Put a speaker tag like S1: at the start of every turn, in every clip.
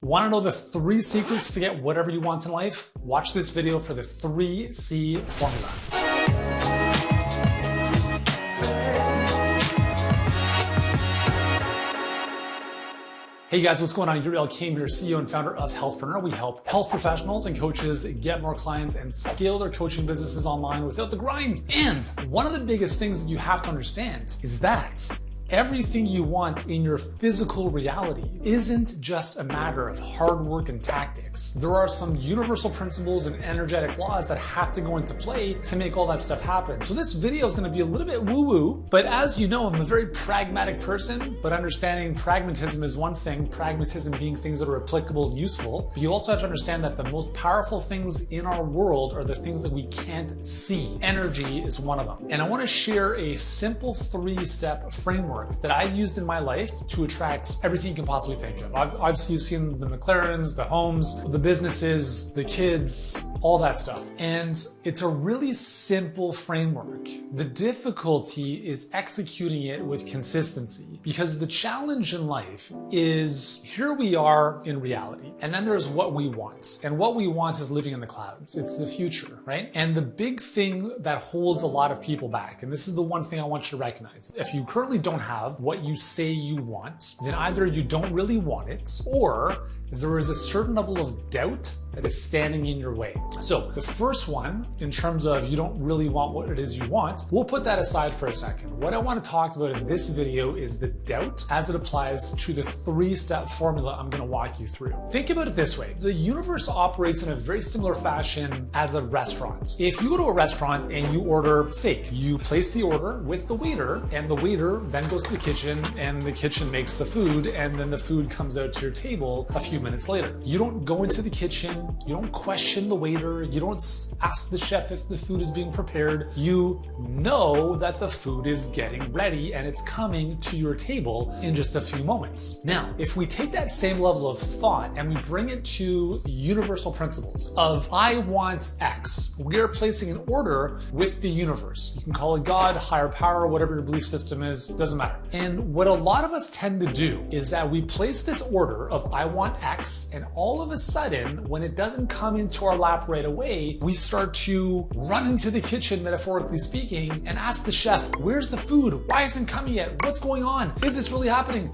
S1: Want to know the 3 secrets to get whatever you want in life? Watch this video for the 3C formula. Hey guys, what's going on? Yuri, Elkaim here, CEO and founder of Healthpreneur. We help health professionals and coaches get more clients and scale their coaching businesses online without the grind. And one of the biggest things that you have to understand is that everything you want in your physical reality isn't just a matter of hard work and tactics. There are some universal principles and energetic laws that have to go into play to make all that stuff happen. So this video is going to be a little bit woo-woo, but as you know, I'm a very pragmatic person, but understanding pragmatism is one thing, pragmatism being things that are applicable and useful. But you also have to understand that the most powerful things in our world are the things that we can't see. Energy is one of them. And I want to share a simple 3-step framework that I've used in my life to attract everything you can possibly think of. I've seen the McLarens, the homes, the businesses, the kids, all that stuff. And it's a really simple framework. The difficulty is executing it with consistency, because the challenge in life is here we are in reality, and then there's what we want. And what we want is living in the clouds. It's the future, right? And the big thing that holds a lot of people back, and this is the one thing I want you to recognize, if you currently don't have what you say you want, then either you don't really want it, or there is a certain level of doubt that is standing in your way. So the first one, in terms of you don't really want what it is you want, we'll put that aside for a second. What I want to talk about in this video is the doubt as it applies to the 3-step formula I'm going to walk you through. Think about it this way. The universe operates in a very similar fashion as a restaurant. If you go to a restaurant and you order steak, you place the order with the waiter, and the waiter then goes to the kitchen, and the kitchen makes the food, and then the food comes out to your table a few minutes later. You don't go into the kitchen, you don't question the waiter, you don't ask the chef if the food is being prepared. You know that the food is getting ready and it's coming to your table in just a few moments. Now, if we take that same level of thought and we bring it to universal principles of I want X, we are placing an order with the universe. You can call it God, higher power, whatever your belief system is, doesn't matter. And what a lot of us tend to do is that we place this order of I want X, and all of a sudden, when it doesn't come into our lap right away, we start to run into the kitchen, metaphorically speaking, and ask the chef, where's the food? Why isn't it coming yet? What's going on? Is this really happening?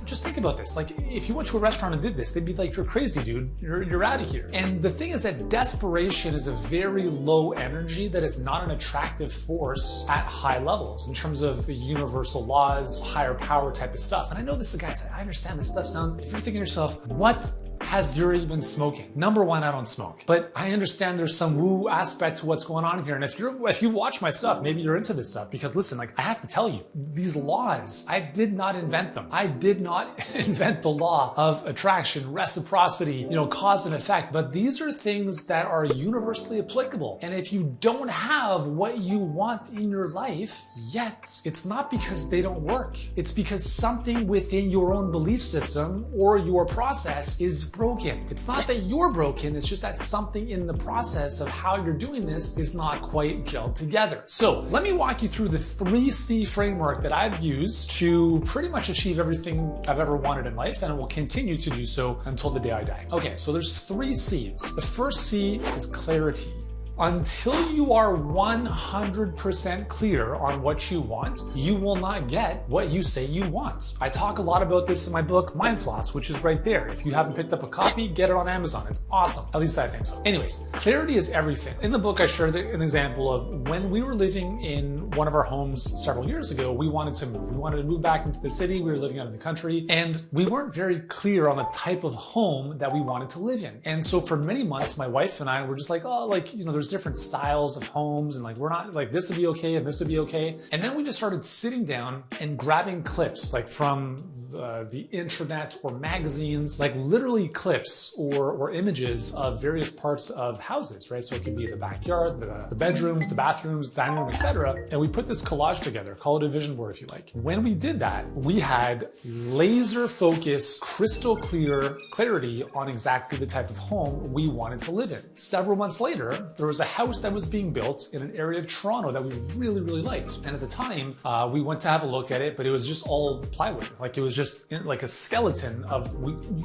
S1: Just think about this. Like, if you went to a restaurant and did this, they'd be like, you're crazy, dude. You're out of here. And the thing is that desperation is a very low energy that is not an attractive force at high levels in terms of the universal laws, higher power type of stuff. And I know this is, guys, I understand this stuff sounds, if you're thinking to yourself, what has Yuri been smoking? Number one, I don't smoke, but I understand there's some woo aspect to what's going on here. And if you've watched my stuff, maybe you're into this stuff, because listen, like, I have to tell you, these laws, I did not invent them. I did not invent the law of attraction, reciprocity, cause and effect, but these are things that are universally applicable. And if you don't have what you want in your life yet, it's not because they don't work. It's because something within your own belief system or your process is broken. It's not that you're broken, it's just that something in the process of how you're doing this is not quite gelled together. So let me walk you through the 3C framework that I've used to pretty much achieve everything I've ever wanted in life, and I will continue to do so until the day I die. Okay, so there's 3 C's. The first C is clarity. Until you are 100% clear on what you want, you will not get what you say you want. I talk a lot about this in my book, Mind Floss, which is right there. If you haven't picked up a copy, get it on Amazon. It's awesome. At least I think so. Anyways, clarity is everything. In the book, I shared an example of when we were living in one of our homes several years ago, we wanted to move. We wanted to move back into the city. We were living out in the country, and we weren't very clear on the type of home that we wanted to live in. And so for many months, my wife and I were just like, there's different styles of homes, and like, we're not like, this would be okay and this would be okay. And then we just started sitting down and grabbing clips, like from the internet or magazines, like literally clips or images of various parts of houses, right? So it could be the backyard, the bedrooms, the bathrooms, dining room, etc. And we put this collage together, call it a vision board if you like. When we did that, we had laser focused, crystal clear clarity on exactly the type of home we wanted to live in. Several months later, there was was a house that was being built in an area of Toronto that we really, really liked. And at the time, we went to have a look at it, but it was just all plywood. Like it was just like a skeleton of,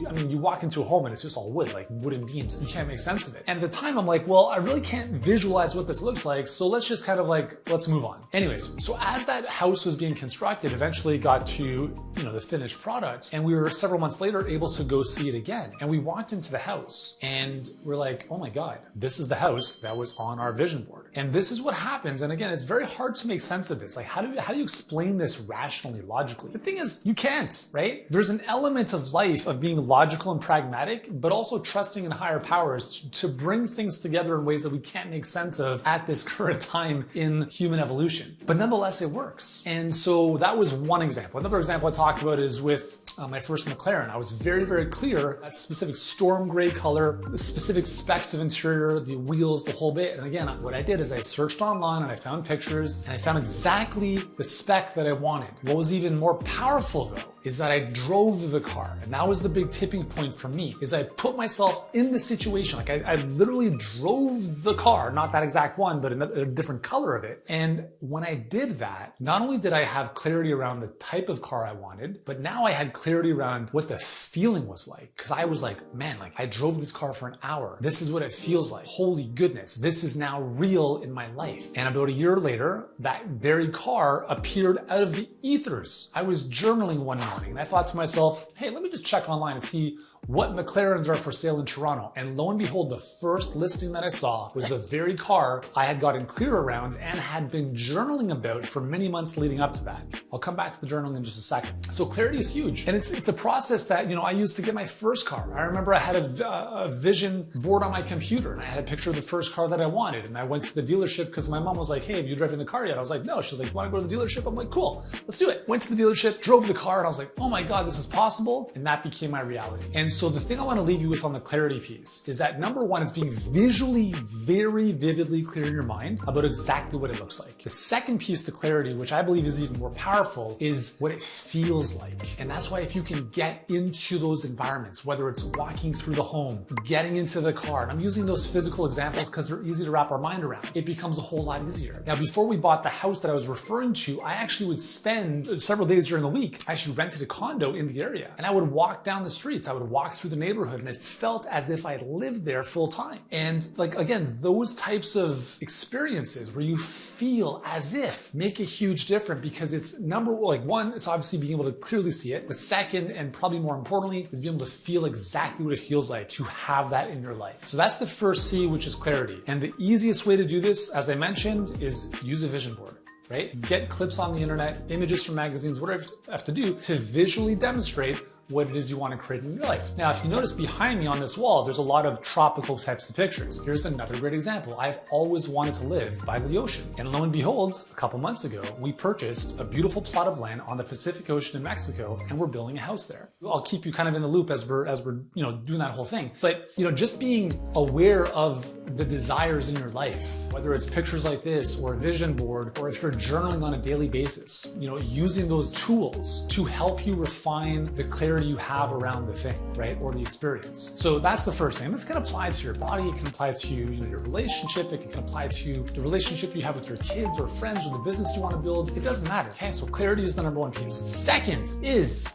S1: I mean, you walk into a home and it's just all wood, like wooden beams. You can't make sense of it. And at the time I'm like, well, I really can't visualize what this looks like. So let's just kind of like, let's move on. Anyways, so as that house was being constructed, eventually got to, the finished product. And we were several months later able to go see it again. And we walked into the house and we're like, oh my God, this is the house that was on our vision board. And this is what happens. And again, it's very hard to make sense of this. Like, how do you explain this rationally, logically? The thing is, you can't, right? There's an element of life of being logical and pragmatic, but also trusting in higher powers to bring things together in ways that we can't make sense of at this current time in human evolution. But nonetheless, it works. And so that was one example. Another example I talked about is with my first McLaren. I was very, very clear at specific storm gray color, the specific specs of interior, the wheels, the whole bit. And again, what I did is I searched online and I found pictures and I found exactly the spec that I wanted. What was even more powerful though is that I drove the car. And that was the big tipping point for me, is I put myself in the situation. Like I literally drove the car, not that exact one, but a different color of it. And when I did that, not only did I have clarity around the type of car I wanted, but now I had clarity around what the feeling was like. Cause I was like, man, like I drove this car for an hour. This is what it feels like. Holy goodness. This is now real in my life. And about a year later, that very car appeared out of the ethers. I was journaling one morning and I thought to myself, hey, let me just check online and see what McLarens are for sale in Toronto. And lo and behold, the first listing that I saw was the very car I had gotten clear around and had been journaling about for many months leading up to that. I'll come back to the journaling in just a second. So clarity is huge. And it's a process that, I used to get my first car. I remember I had a vision board on my computer and I had a picture of the first car that I wanted. And I went to the dealership because my mom was like, hey, have you driven the car yet? I was like, no. She was like, you want to go to the dealership? I'm like, cool, let's do it. Went to the dealership, drove the car, and I was like, oh my God, this is possible. And that became my reality. And so the thing I want to leave you with on the clarity piece is that number one, it's being visually very vividly clear in your mind about exactly what it looks like. The second piece to clarity, which I believe is even more powerful, is what it feels like. And that's why if you can get into those environments, whether it's walking through the home, getting into the car, and I'm using those physical examples because they're easy to wrap our mind around, it becomes a whole lot easier. Now, before we bought the house that I was referring to, I actually would spend several days during the week. I actually rented a condo in the area and I would walk down the streets. I would walk through the neighborhood and it felt as if I lived there full time. And like, again, those types of experiences where you feel as if make a huge difference because it's one, it's obviously being able to clearly see it. But second, and probably more importantly, is being able to feel exactly what it feels like to have that in your life. So that's the first C, which is clarity. And the easiest way to do this, as I mentioned, is use a vision board. Right? Get clips on the internet, images from magazines, whatever you have to do to visually demonstrate what it is you want to create in your life. Now, if you notice behind me on this wall, there's a lot of tropical types of pictures. Here's another great example. I've always wanted to live by the ocean. And lo and behold, a couple months ago, we purchased a beautiful plot of land on the Pacific Ocean in Mexico, and we're building a house there. I'll keep you kind of in the loop as we're doing that whole thing. But, just being aware of the desires in your life, whether it's pictures like this or a vision board, or if you're journaling on a daily basis, using those tools to help you refine the clarity you have around the thing, right? Or the experience. So that's the first thing. This can apply to your body. It can apply to your relationship. It can apply to the relationship you have with your kids or friends or the business you want to build. It doesn't matter. Okay. So clarity is the number one piece. Second is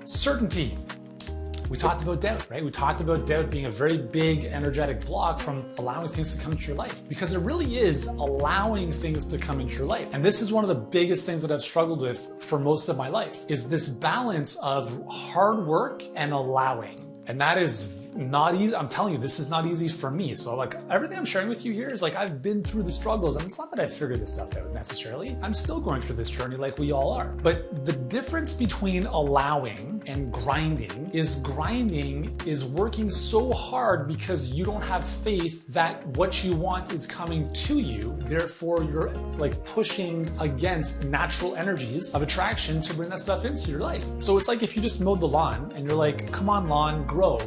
S1: certainty. We talked about doubt, right? We talked about doubt being a very big energetic block from allowing things to come into your life, because it really is allowing things to come into your life. And this is one of the biggest things that I've struggled with for most of my life, is this balance of hard work and allowing. And that is not easy. I'm telling you, this is not easy for me. So like everything I'm sharing with you here is like, I've been through the struggles, and it's not that I've figured this stuff out necessarily. I'm still going through this journey like we all are. But the difference between allowing and grinding is working so hard because you don't have faith that what you want is coming to you. Therefore, you're like pushing against natural energies of attraction to bring that stuff into your life. So it's like if you just mowed the lawn and you're like, come on lawn, grow.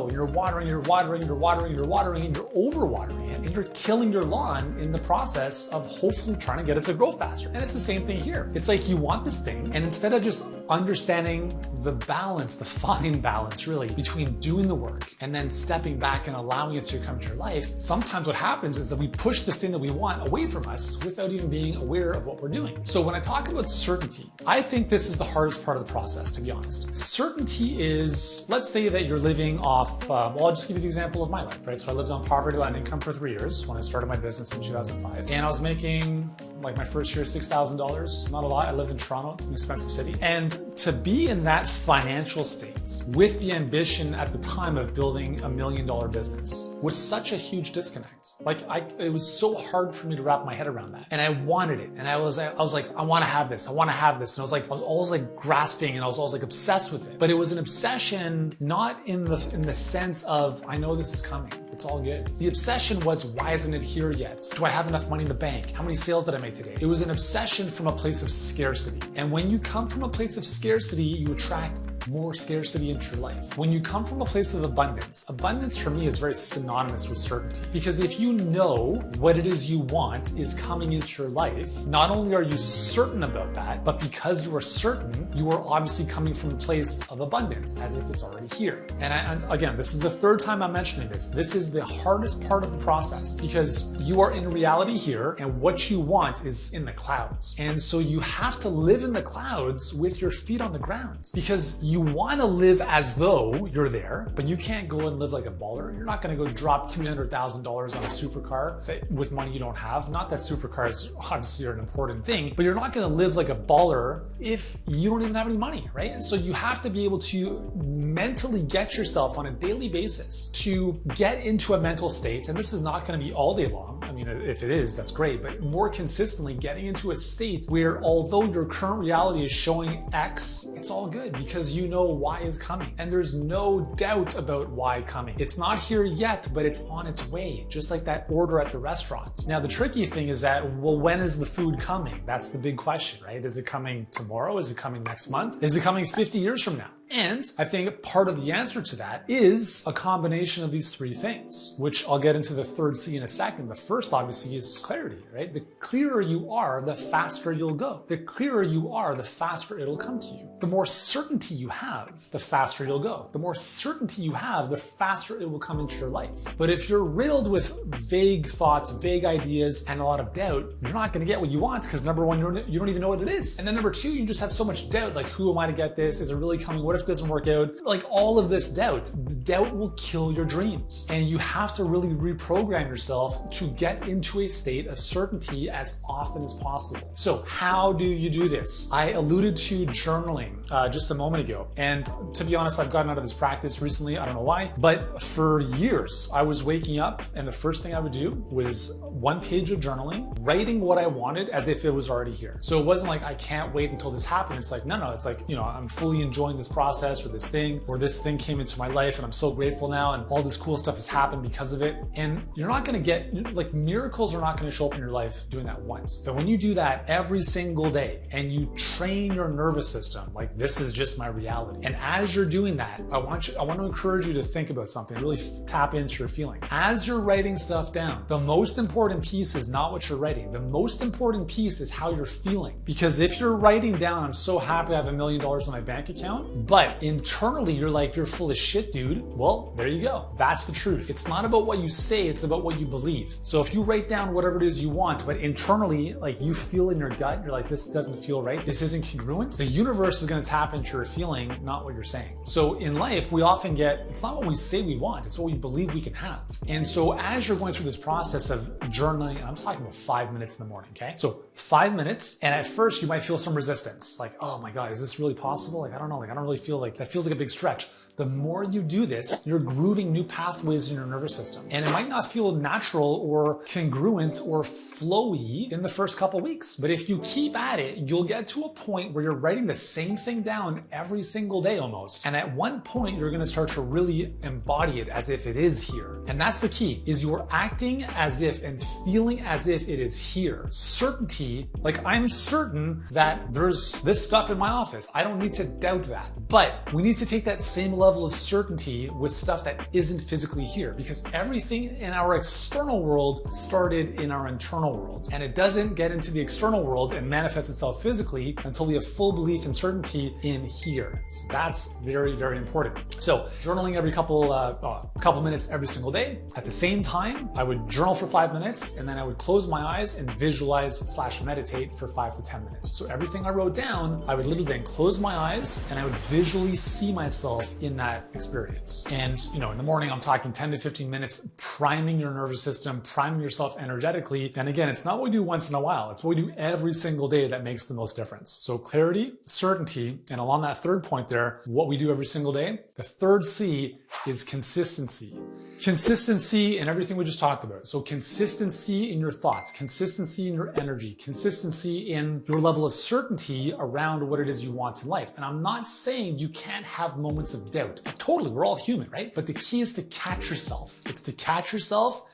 S1: And you're watering, and you're overwatering it, and you're killing your lawn in the process of hopefully trying to get it to grow faster. And it's the same thing here. It's like you want this thing, and instead of just understanding the balance, the fine balance really, between doing the work and then stepping back and allowing it to come into your life, sometimes what happens is that we push the thing that we want away from us without even being aware of what we're doing. So when I talk about certainty, I think this is the hardest part of the process, to be honest. Certainty is, let's say that you're living off, well, I'll just give you the example of my life, right? So I lived on poverty line income for 3 years when I started my business in 2005. And I was making, like my first year, $6,000, not a lot. I lived in Toronto, it's an expensive city. And to be in that financial state with the ambition at the time of building $1 million business was such a huge disconnect. Like it was so hard for me to wrap my head around that. And I wanted it. And I was like, I want to have this. I want to have this. And I was always like grasping, and I was always like obsessed with it. But it was an obsession, not in the sense of, I know this is coming. It's all good. The obsession was, why isn't it here yet? Do I have enough money in the bank? How many sales did I make today? It was an obsession from a place of scarcity. And when you come from a place of scarcity, you attract more scarcity into your life. When you come from a place of abundance, abundance for me is very synonymous with certainty. Because if you know what it is you want is coming into your life, not only are you certain about that, but because you are certain, you are obviously coming from a place of abundance, as if it's already here. And again, this is the third time I'm mentioning this. This is the hardest part of the process, because you are in reality here, and what you want is in the clouds. And so you have to live in the clouds with your feet on the ground, because you want to live as though you're there, but you can't go and live like a baller. You're not going to go drop $300,000 on a supercar with money you don't have. Not that supercars obviously are an important thing, but you're not going to live like a baller if you don't even have any money, right? And so you have to be able to mentally get yourself on a daily basis to get into a mental state. And this is not going to be all day long. I mean, if it is, that's great, but more consistently getting into a state where, although your current reality is showing X, it's all good, because you know Y is coming, and there's no doubt about Y coming. It's not here yet, but it's on its way, just like that order at the restaurant. Now, the tricky thing is that, well, when is the food coming? That's the big question, right? Is it coming tomorrow? Is it coming next month? Is it coming 50 years from now? And I think part of the answer to that is a combination of these three things, which I'll get into the third C in a second. The first, obviously, is clarity, right? The clearer you are, the faster you'll go. The clearer you are, the faster it'll come to you. The more certainty you have, the faster you'll go. The more certainty you have, the faster it will come into your life. But if you're riddled with vague thoughts, vague ideas, and a lot of doubt, you're not going to get what you want, because number one, you don't even know what it is. And then number two, you just have so much doubt, like, who am I to get this? Is it really coming? What if it doesn't work out? Like, all of this doubt, the doubt will kill your dreams. And you have to really reprogram yourself to get into a state of certainty as often as possible. So how do you do this? I alluded to journaling just a moment ago. And to be honest, I've gotten out of this practice recently. I don't know why, but for years I was waking up and the first thing I would do was 1 page of journaling, writing what I wanted as if it was already here. So it wasn't like, I can't wait until this happened. It's like, no, it's like, I'm fully enjoying this process, or this thing came into my life and I'm so grateful now, and all this cool stuff has happened because of it. And you're not going to get, like, miracles are not going to show up in your life doing that once. But when you do that every single day and you train your nervous system, like, this is just my reality. And as you're doing that, I want to encourage you to think about something, really tap into your feeling. As you're writing stuff down, the most important piece is not what you're writing. The most important piece is how you're feeling. Because if you're writing down, I'm so happy I have $1 million in my bank account, but internally you're like, you're full of shit, dude. Well, there you go. That's the truth. It's not about what you say, it's about what you believe. So if you write down whatever it is you want, but internally, like, you feel in your gut, you're like, this doesn't feel right, this isn't congruent, the universe is going to tap into your feeling, not what you're saying. So in life, we often it's not what we say we want, it's what we believe we can have. And so as you're going through this process of journaling, and I'm talking about 5 minutes in the morning, okay? So 5 minutes, and at first you might feel some resistance, like, oh my God, is this really possible? Like, I don't know, like, I don't really feel like, that feels like a big stretch. The more you do this, you're grooving new pathways in your nervous system. And it might not feel natural or congruent or flowy in the first couple weeks. But if you keep at it, you'll get to a point where you're writing the same thing down every single day almost. And at one point, you're going to start to really embody it as if it is here. And that's the key, is you're acting as if and feeling as if it is here. Certainty, like, I'm certain that there's this stuff in my office. I don't need to doubt that. But we need to take that same level of certainty with stuff that isn't physically here, because everything in our external world started in our internal world, and it doesn't get into the external world and manifest itself physically until we have full belief and certainty in here. So that's very, very important. So journaling every couple minutes every single day. At the same time, I would journal for 5 minutes, and then I would close my eyes and visualize/meditate for 5 to 10 minutes. So everything I wrote down, I would literally then close my eyes and I would visually see myself in that experience. And in the morning, I'm talking 10 to 15 minutes, priming your nervous system, priming yourself energetically. And again, it's not what we do once in a while. It's what we do every single day that makes the most difference. So clarity, certainty, and along that third point there, what we do every single day, the third C is consistency. Consistency in everything we just talked about. So consistency in your thoughts, consistency in your energy, consistency in your level of certainty around what it is you want in life. And I'm not saying you can't have moments of doubt. Totally, we're all human, right? But the key is to catch yourself. It's to catch yourself,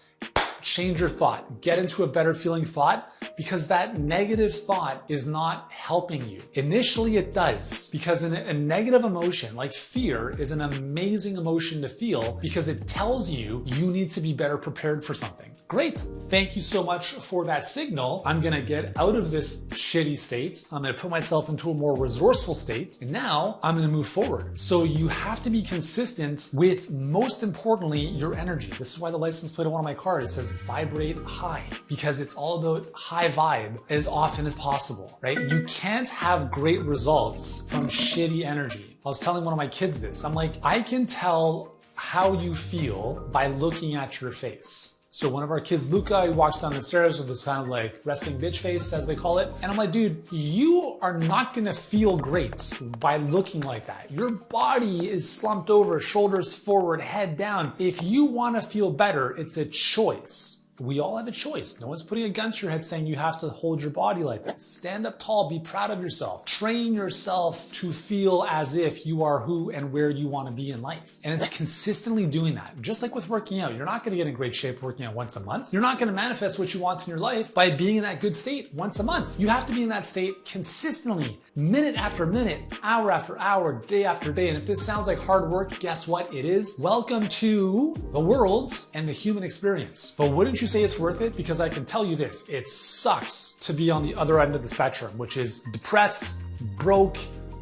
S1: change your thought, get into a better feeling thought, because that negative thought is not helping you. Initially it does, because a negative emotion like fear is an amazing emotion to feel because it tells you you need to be better prepared for something. Great, thank you so much for that signal. I'm gonna get out of this shitty state. I'm gonna put myself into a more resourceful state, and now I'm gonna move forward. So you have to be consistent with, most importantly, your energy. This is why the license plate on one of my cars says vibrate high, because it's all about high vibe as often as possible, right? You can't have great results from shitty energy. I was telling one of my kids this. I'm like, I can tell how you feel by looking at your face. So one of our kids, Luca, he walks down the stairs with this kind of like resting bitch face, as they call it. And I'm like, dude, you are not gonna feel great by looking like that. Your body is slumped over, shoulders forward, head down. If you wanna feel better, it's a choice. We all have a choice. No one's putting a gun to your head saying you have to hold your body like this. Stand up tall, be proud of yourself. Train yourself to feel as if you are who and where you want to be in life. And it's consistently doing that. Just like with working out, you're not going to get in great shape working out once a month. You're not going to manifest what you want in your life by being in that good state once a month. You have to be in that state consistently, minute after minute, hour after hour, day after day. And if this sounds like hard work, guess what it is? Welcome to the world and the human experience. But wouldn't you say it's worth it? Because I can tell you this, it sucks to be on the other end of the spectrum, which is depressed, broke,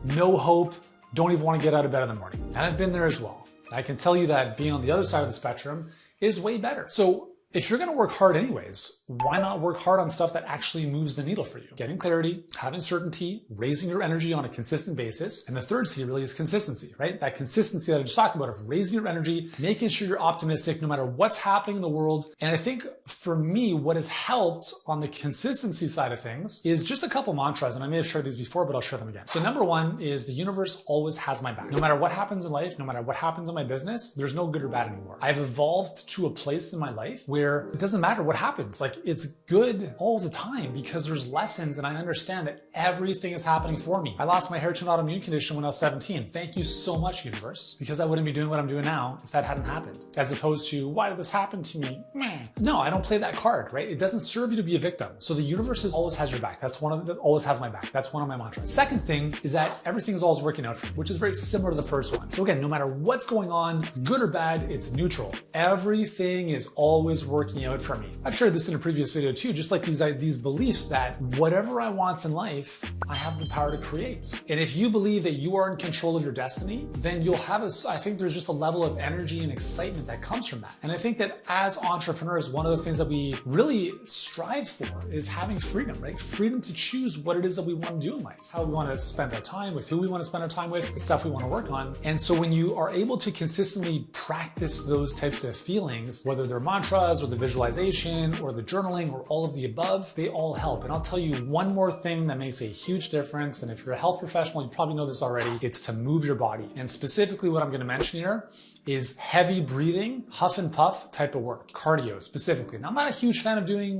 S1: no hope, don't even want to get out of bed in the morning. And I've been there as well. I can tell you that being on the other side of the spectrum is way better. So if you're going to work hard anyways, why not work hard on stuff that actually moves the needle for you? Getting clarity, having certainty, raising your energy on a consistent basis. And the third C really is consistency, right? That consistency that I just talked about of raising your energy, making sure you're optimistic no matter what's happening in the world. And I think for me, what has helped on the consistency side of things is just a couple mantras. And I may have shared these before, but I'll share them again. So number one is the universe always has my back. No matter what happens in life, no matter what happens in my business, there's no good or bad anymore. I've evolved to a place in my life where it doesn't matter what happens. Like, it's good all the time because there's lessons and I understand that everything is happening for me. I lost my hair to an autoimmune condition when I was 17. Thank you so much, universe, because I wouldn't be doing what I'm doing now if that hadn't happened. As opposed to, why did this happen to me? Meh. No, I don't play that card, right? It doesn't serve you to be a victim. So the universe always has your back. That's always has my back. That's one of my mantras. Second thing is that everything is always working out for me, which is very similar to the first one. So again, no matter what's going on, good or bad, it's neutral. Everything is always working out for me. I've shared this in a previous video too, just like these beliefs that whatever I want in life, I have the power to create. And if you believe that you are in control of your destiny, then you'll have I think there's just a level of energy and excitement that comes from that. And I think that as entrepreneurs, one of the things that we really strive for is having freedom, right? Freedom to choose what it is that we want to do in life, how we want to spend our time, with who we want to spend our time with, the stuff we want to work on. And so when you are able to consistently practice those types of feelings, whether they're mantras or the visualization or the journaling or all of the above, they all help. And I'll tell you one more thing that makes a huge difference. And if you're a health professional, you probably know this already. It's to move your body. And specifically what I'm going to mention here is heavy breathing, huff and puff type of work, cardio specifically. Now, I'm not a huge fan of doing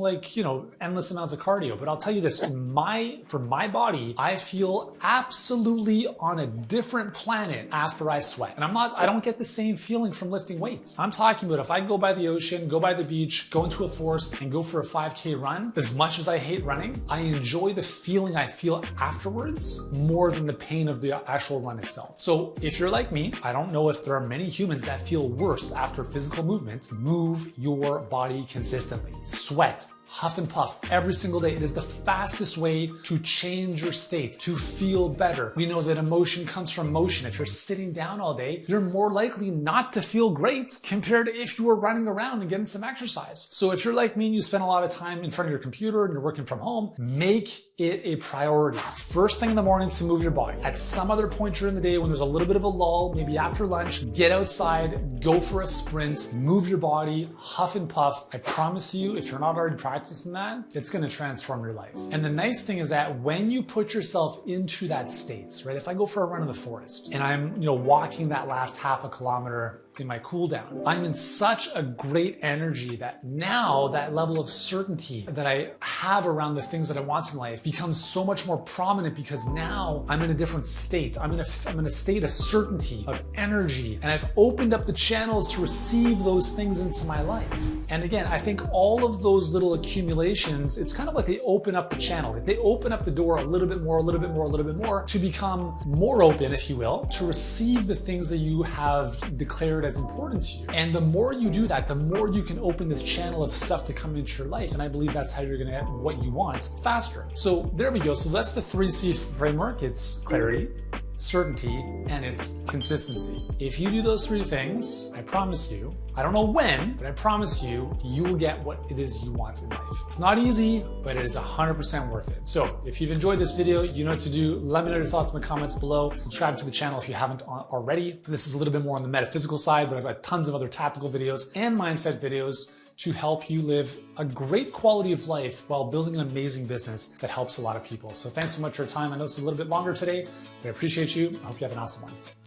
S1: endless amounts of cardio, but I'll tell you this, for my body, I feel absolutely on a different planet after I sweat. And I don't get the same feeling from lifting weights. I'm talking about if I go by the ocean, go by the beach, go into a forest and go for a 5K run, as much as I hate running, I enjoy the feeling I feel afterwards more than the pain of the actual run itself. So if you're like me, I don't know if there are many humans that feel worse after physical movement. Move your body consistently. Sweat. Huff and puff every single day. It is the fastest way to change your state, to feel better. We know that emotion comes from motion. If you're sitting down all day, you're more likely not to feel great compared to if you were running around and getting some exercise. So if you're like me and you spend a lot of time in front of your computer and you're working from home, make it a priority. First thing in the morning to move your body. At some other point during the day when there's a little bit of a lull, maybe after lunch, get outside, go for a sprint, move your body, huff and puff. I promise you, if you're not already practicing that, it's going to transform your life. And the nice thing is that when you put yourself into that state, right? If I go for a run in the forest and I'm, walking that last half a kilometer in my cool down, I'm in such a great energy that now that level of certainty that I have around the things that I want in life becomes so much more prominent because now I'm in a different state. I'm in a state of certainty, of energy, and I've opened up the channels to receive those things into my life. And again, I think all of those little accumulations, it's kind of like they open up the channel. They open up the door a little bit more, a little bit more, a little bit more to become more open, if you will, to receive the things that you have declared as important to you. And the more you do that, the more you can open this channel of stuff to come into your life. And I believe that's how you're going to get what you want faster. So there we go. So that's the 3C framework. It's clarity, certainty, and it's consistency. If you do those three things, I promise you, I don't know when, but I promise you, you will get what it is you want in life. It's not easy, but it is 100% worth it. So if you've enjoyed this video, you know what to do. Let me know your thoughts in the comments below. Subscribe to the channel if you haven't already. This is a little bit more on the metaphysical side, but I've got tons of other tactical videos and mindset videos to help you live a great quality of life while building an amazing business that helps a lot of people. So thanks so much for your time. I know this is a little bit longer today, but I appreciate you. I hope you have an awesome one.